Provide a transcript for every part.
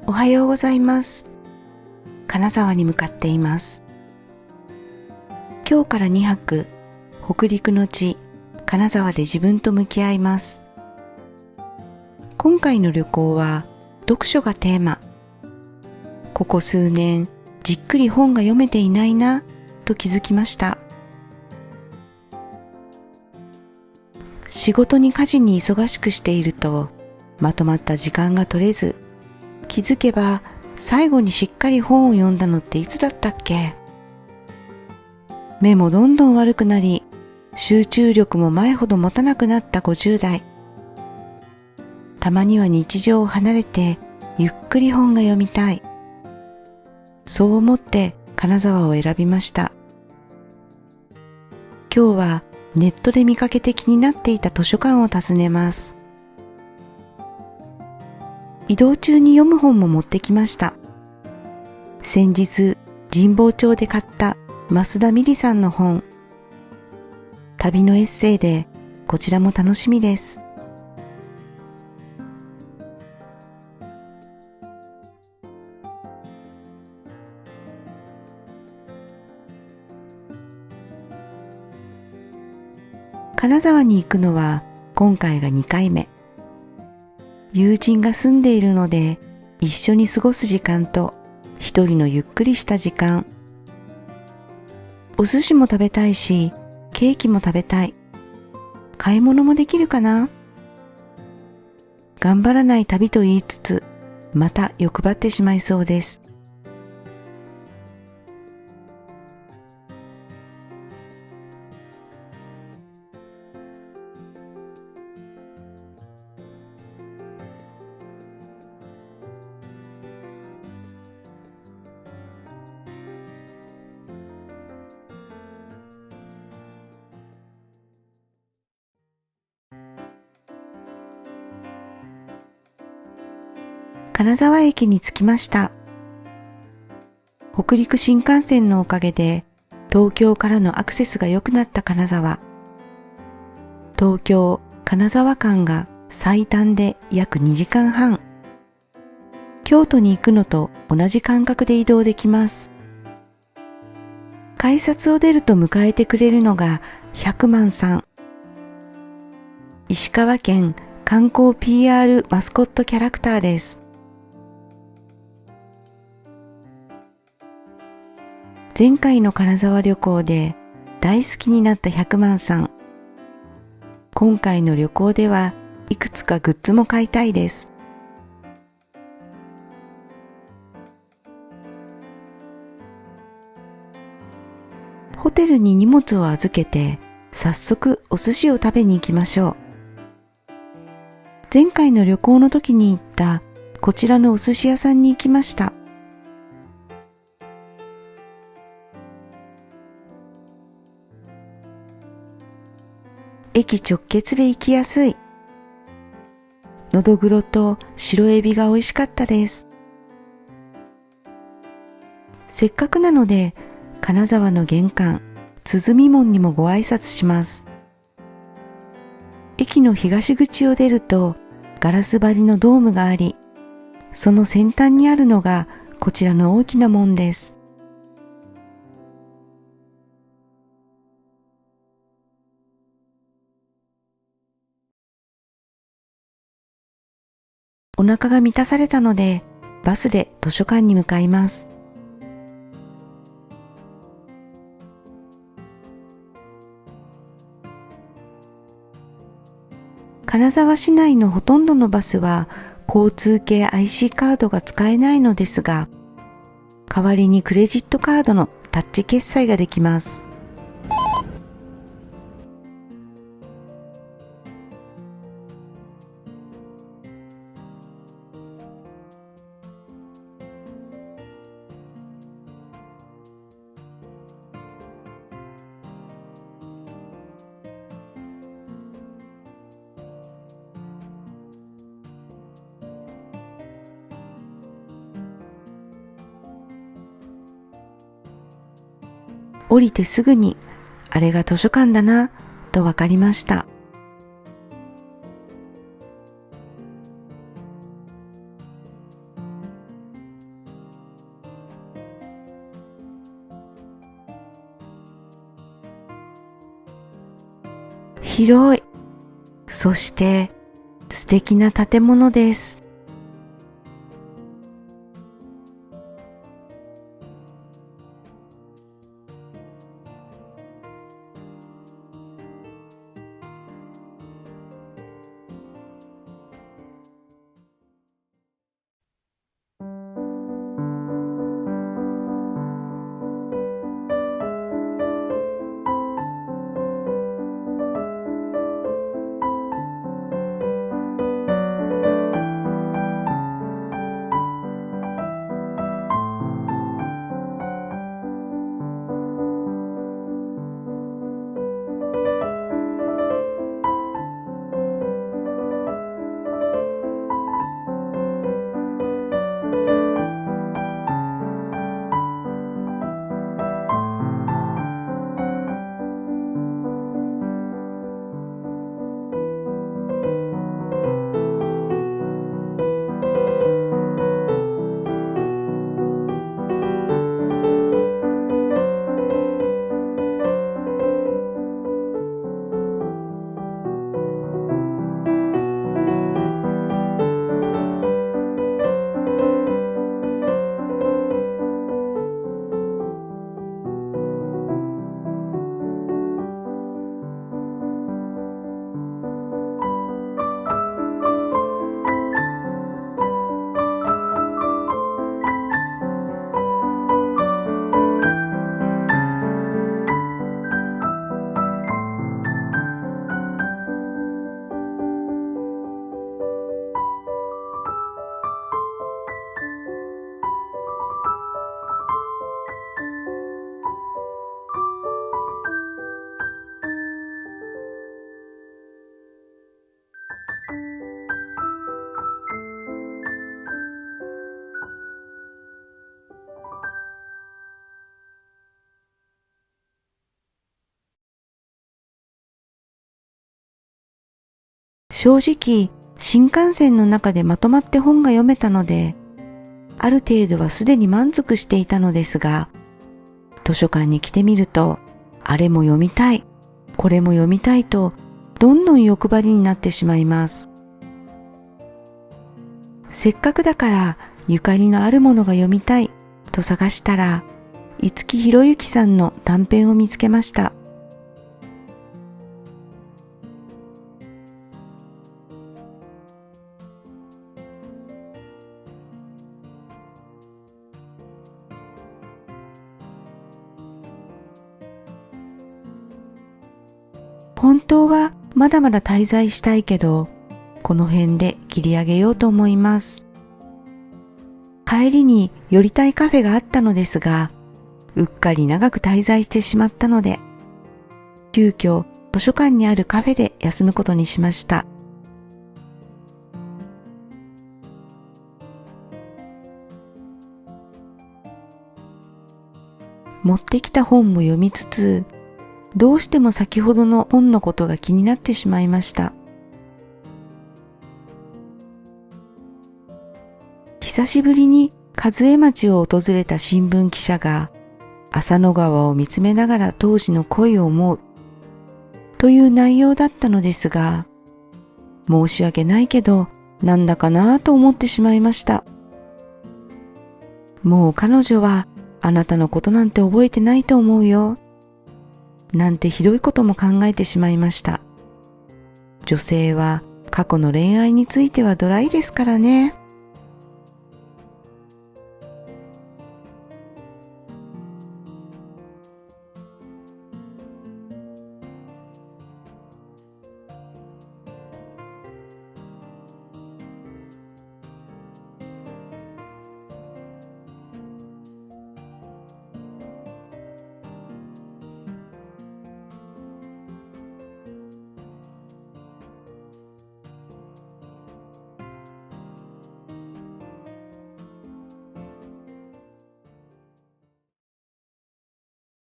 おはようございます。金沢に向かっています。今日から2泊、北陸の地、金沢で自分と向き合います。今回の旅行は読書がテーマ。ここ数年、じっくり本が読めていないなと気づきました。仕事に家事に忙しくしていると、まとまった時間が取れず、気づけば最後にしっかり本を読んだのっていつだったっけ？目もどんどん悪くなり、集中力も前ほど持たなくなった50代。たまには日常を離れてゆっくり本が読みたい。そう思って金沢を選びました。今日はネットで見かけて気になっていた図書館を訪ねます。移動中に読む本も持ってきました。先日神保町で買った増田美里さんの本。旅のエッセイでこちらも楽しみです。金沢に行くのは今回が2回目。友人が住んでいるので一緒に過ごす時間と一人のゆっくりした時間。お寿司も食べたいし、ケーキも食べたい。買い物もできるかな？頑張らない旅と言いつつ、また欲張ってしまいそうです。金沢駅に着きました。北陸新幹線のおかげで東京からのアクセスが良くなった金沢。東京・金沢間が最短で約2時間半。京都に行くのと同じ間隔で移動できます。改札を出ると迎えてくれるのが百万さん。石川県観光 PR マスコットキャラクターです。前回の金沢旅行で大好きになった百万さん。今回の旅行ではいくつかグッズも買いたいです。ホテルに荷物を預けて早速お寿司を食べに行きましょう。前回の旅行の時に行ったこちらのお寿司屋さんに行きました。駅直結で行きやすい。のどぐろと白エビが美味しかったです。せっかくなので金沢の玄関、鼓門にもご挨拶します。駅の東口を出るとガラス張りのドームがあり、その先端にあるのがこちらの大きな門です。お腹が満たされたのでバスで図書館に向かいます。金沢市内のほとんどのバスは交通系 IC カードが使えないのですが、代わりにクレジットカードのタッチ決済ができます。降りてすぐにあれが図書館だなと分かりました。広い。そして素敵な建物です。正直、新幹線の中でまとまって本が読めたので、ある程度はすでに満足していたのですが、図書館に来てみると、あれも読みたい、これも読みたいと、どんどん欲張りになってしまいます。せっかくだからゆかりのあるものが読みたいと探したら、五木ひろゆきさんの短編を見つけました。本当はまだまだ滞在したいけど、この辺で切り上げようと思います。帰りに寄りたいカフェがあったのですが、うっかり長く滞在してしまったので、急遽図書館にあるカフェで休むことにしました。持ってきた本も読みつつ、どうしても先ほどの本のことが気になってしまいました。久しぶりに和江町を訪れた新聞記者が、浅野川を見つめながら当時の恋を思うという内容だったのですが、申し訳ないけどなんだかなと思ってしまいました。もう彼女はあなたのことなんて覚えてないと思うよ。なんてひどいことも考えてしまいました。女性は過去の恋愛についてはドライですからね。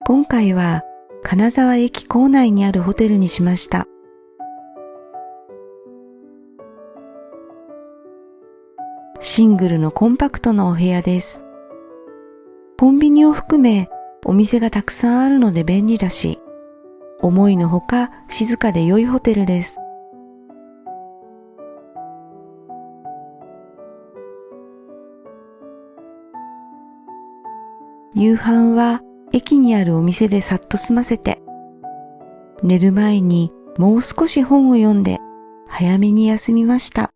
今回は金沢駅構内にあるホテルにしました。シングルのコンパクトなお部屋です。コンビニを含めお店がたくさんあるので便利だし、思いのほか静かで良いホテルです。夕飯は駅にあるお店でさっと済ませて、寝る前にもう少し本を読んで早めに休みました。